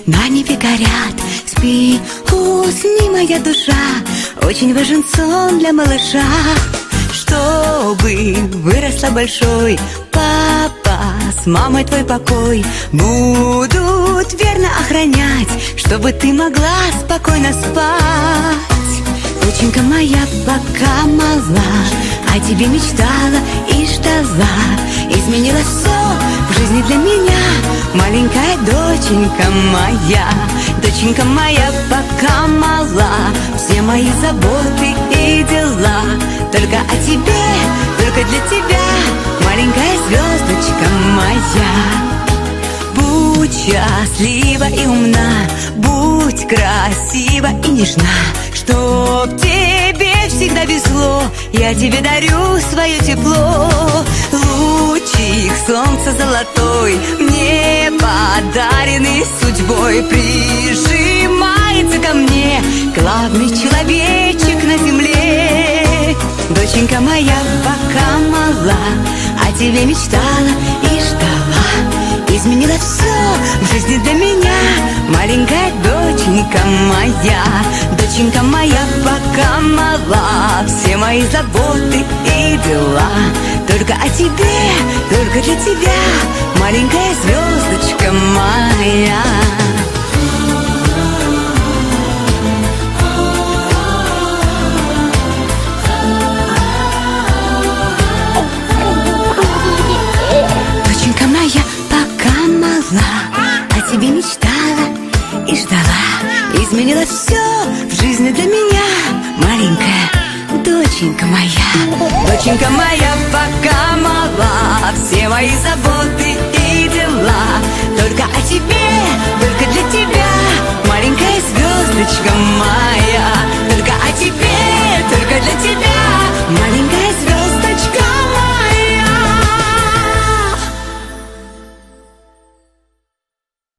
На небе горят, спи, усни, моя душа. Очень важен сон для малыша. Чтобы выросла большой, папа с мамой твой покой будут верно охранять, чтобы ты могла спокойно спать. Доченька моя пока мала, о тебе мечтала и ждала. Изменила все в жизни для меня, маленькая доченька моя. Доченька моя пока мала, все мои заботы и дела только о тебе, только для тебя, маленькая звездочка моя. Будь счастлива и умна, будь красива и нежна, чтоб тебе всегда везло, я тебе дарю свое тепло. Лучик солнца золотой, мне подаренный судьбой, прижимается ко мне главный человечек на земле. Доченька моя пока мала, о тебе мечтала и ждала. Изменила все в жизни для меня, маленькая доченька моя. Доченька моя пока мала, все мои заботы и дела только о тебе, только для тебя, маленькая звездочка моя. Доченька моя пока мала, о тебе мечтала и ждала. Изменила все в жизни для меня, маленькая доченька моя. Доченька моя пока мала, все мои заботы и дела только о тебе, только для тебя, маленькая звездочка моя.